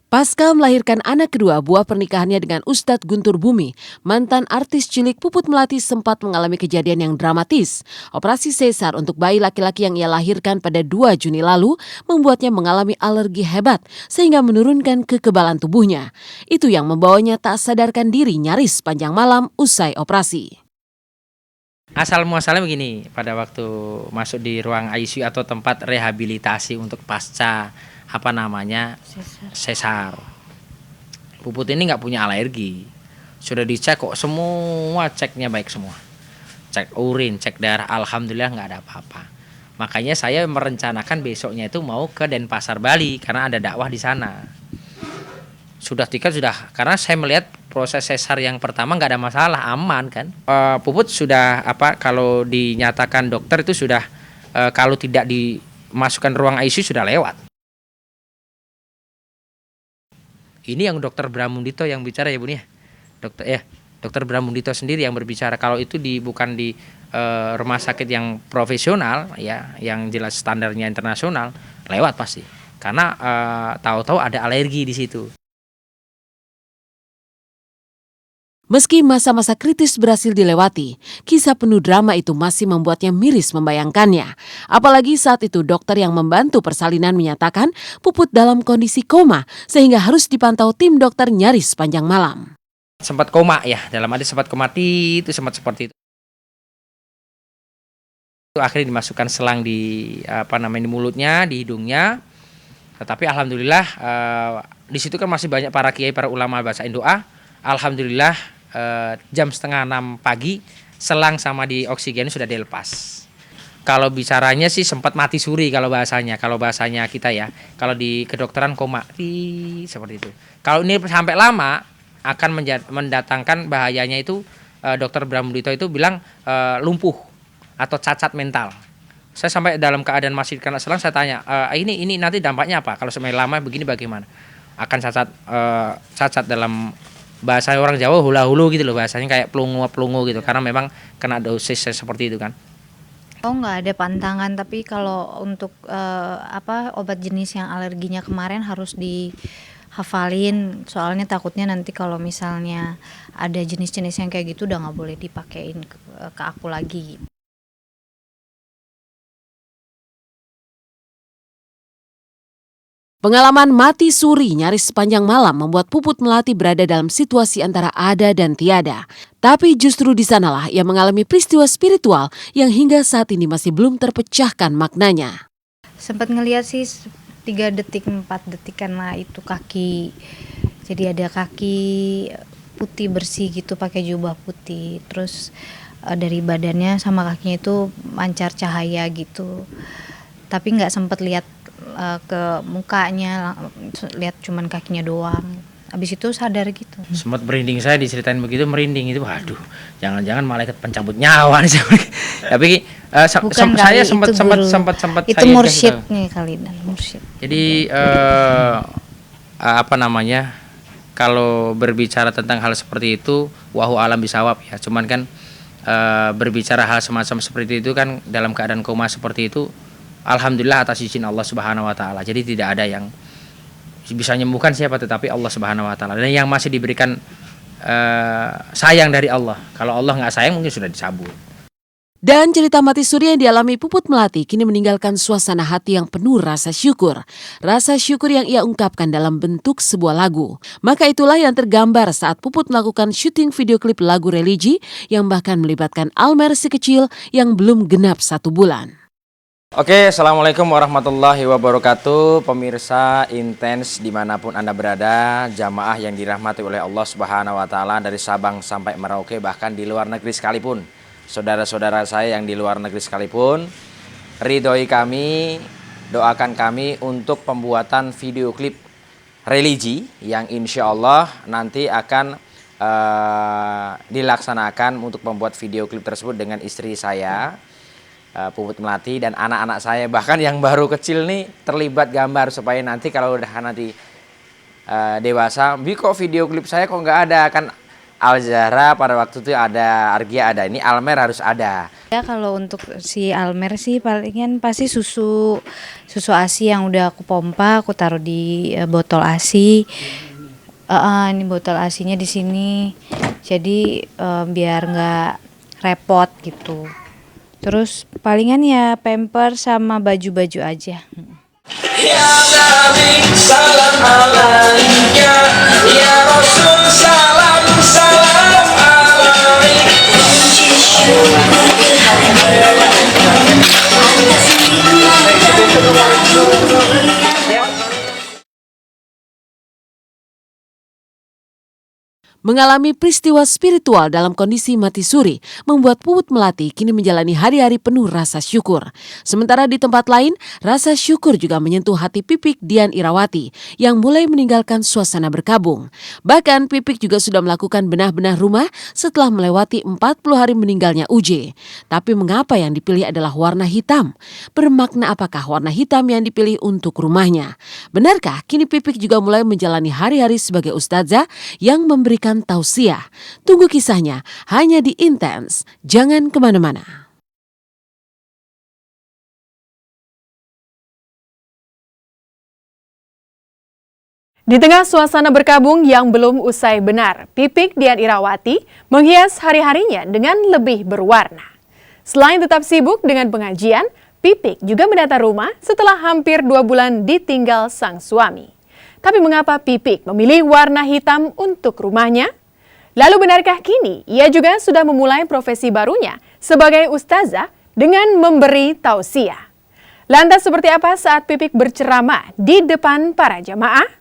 Pasca melahirkan anak kedua, buah pernikahannya dengan Ustadz Guntur Bumi, mantan artis cilik Puput Melati sempat mengalami kejadian yang dramatis. Operasi sesar untuk bayi laki-laki yang ia lahirkan pada 2 Juni lalu membuatnya mengalami alergi hebat sehingga menurunkan kekebalan tubuhnya. Itu yang membawanya tak sadarkan diri nyaris sepanjang malam usai operasi. Asal muasalnya begini, pada waktu masuk di ruang ICU atau tempat rehabilitasi untuk pasca sesar. Puput ini nggak punya alergi. Sudah dicek kok, semua ceknya baik semua. Cek urin, cek darah, alhamdulillah nggak ada apa-apa. Makanya saya merencanakan besoknya itu mau ke Denpasar Bali karena ada dakwah di sana. Sudah tiket sudah, karena saya melihat proses sesar yang pertama nggak ada masalah, aman kan. Puput sudah kalau dinyatakan dokter itu sudah kalau tidak dimasukkan ruang ICU sudah lewat. Ini yang dokter Bramundito yang bicara ya Bun ya. Dokter Bramundito sendiri yang berbicara. Kalau itu bukan di rumah sakit yang profesional ya, yang jelas standarnya internasional, lewat pasti. Karena tahu-tahu ada alergi di situ. Meski masa-masa kritis berhasil dilewati, kisah penuh drama itu masih membuatnya miris membayangkannya. Apalagi saat itu dokter yang membantu persalinan menyatakan Puput dalam kondisi koma sehingga harus dipantau tim dokter nyaris sepanjang malam. Sempat koma ya, dalam arti sempat mati itu sempat seperti itu. Akhirnya dimasukkan selang di di mulutnya, di hidungnya. Tetapi alhamdulillah di situ kan masih banyak para kiai, para ulama bacain doa. Alhamdulillah jam 5:30 pagi selang sama di oksigen sudah dilepas. Kalau bicaranya sih sempat mati suri kalau bahasanya kita ya. Kalau di kedokteran koma seperti itu. Kalau ini sampai lama akan mendatangkan bahayanya itu dokter Bramundito itu bilang lumpuh atau cacat mental. Saya sampai dalam keadaan masih kena selang, saya tanya ini nanti dampaknya apa kalau semakin lama begini, bagaimana? Akan cacat dalam bahasa orang Jawa hula-hulu gitu loh, bahasanya kayak pelungu gitu, karena memang kena dosis seperti itu kan. Oh, nggak ada pantangan, tapi kalau untuk obat jenis yang alerginya kemarin harus dihafalin, soalnya takutnya nanti kalau misalnya ada jenis-jenis yang kayak gitu udah nggak boleh dipakein ke aku lagi. Pengalaman mati suri nyaris sepanjang malam membuat Puput Melati berada dalam situasi antara ada dan tiada. Tapi justru di sanalah ia mengalami peristiwa spiritual yang hingga saat ini masih belum terpecahkan maknanya. Sempat ngeliat sih 3 detik 4 detikan lah itu kaki. Jadi ada kaki putih bersih gitu pakai jubah putih. Terus dari badannya sama kakinya itu mancar cahaya gitu. Tapi nggak sempat lihat ke mukanya, lihat cuman kakinya doang. Habis itu sadar gitu. Sempat merinding, saya diceritain begitu merinding itu, waduh, jangan-jangan malaikat pencabut nyawa nih. Tapi saya sempat itu mursyidnya kali, dan mursyid. Jadi kalau berbicara tentang hal seperti itu, wahu alam bisawab ya. Cuman kan berbicara hal semacam seperti itu kan dalam keadaan koma seperti itu, alhamdulillah atas izin Allah Subhanahu wa taala. Jadi tidak ada yang bisa menyembuhkan siapa, tetapi Allah Subhanahu wa taala. Dan yang masih diberikan sayang dari Allah. Kalau Allah nggak sayang mungkin sudah dicabut. Dan cerita mati suri yang dialami Puput Melati kini meninggalkan suasana hati yang penuh rasa syukur. Rasa syukur yang ia ungkapkan dalam bentuk sebuah lagu. Maka itulah yang tergambar saat Puput melakukan syuting video klip lagu religi yang bahkan melibatkan Almer si kecil yang belum genap 1 bulan. Oke, assalamualaikum warahmatullahi wabarakatuh. Pemirsa Intens dimanapun Anda berada, jamaah yang dirahmati oleh Allah Subhanahu wa taala dari Sabang sampai Merauke, bahkan di luar negeri sekalipun. Saudara-saudara saya yang di luar negeri sekalipun, ridhoi kami, doakan kami untuk pembuatan video klip religi yang insya Allah nanti akan dilaksanakan untuk membuat video klip tersebut dengan istri saya, Puput Melati, dan anak-anak saya, bahkan yang baru kecil nih terlibat gambar, supaya nanti kalau udah dewasa, kok video klip saya kok nggak ada, kan Al Zahra pada waktu itu ada, Argia ada, ini Almer harus ada. Ya kalau untuk si Almer sih palingan pasti susu ASI yang udah aku pompa, aku taruh di botol ASI. Ini botol ASInya di sini. Jadi biar nggak repot gitu. Terus palingan ya pamper sama baju-baju aja. Ya Nabi salam alaika, ya Rasul salam salam alaika. Mengalami peristiwa spiritual dalam kondisi mati suri membuat Puput Melati kini menjalani hari-hari penuh rasa syukur. Sementara di tempat lain, rasa syukur juga menyentuh hati Pipik Dian Irawati yang mulai meninggalkan suasana berkabung. Bahkan Pipik juga sudah melakukan benah-benah rumah setelah melewati 40 hari meninggalnya UJ. Tapi mengapa yang dipilih adalah warna hitam? Bermakna apakah warna hitam yang dipilih untuk rumahnya? Benarkah kini Pipik juga mulai menjalani hari-hari sebagai ustazah yang memberikan tausiah? Tunggu kisahnya hanya di Intens. Jangan kemana-mana. Di tengah suasana berkabung yang belum usai benar, Pipik Dian Irawati menghias hari-harinya dengan lebih berwarna. Selain tetap sibuk dengan pengajian, Pipik juga menata rumah setelah hampir 2 bulan ditinggal sang suami. Tapi mengapa Pipik memilih warna hitam untuk rumahnya? Lalu benarkah kini ia juga sudah memulai profesi barunya sebagai ustazah dengan memberi tausiah? Lantas seperti apa saat Pipik berceramah di depan para jamaah?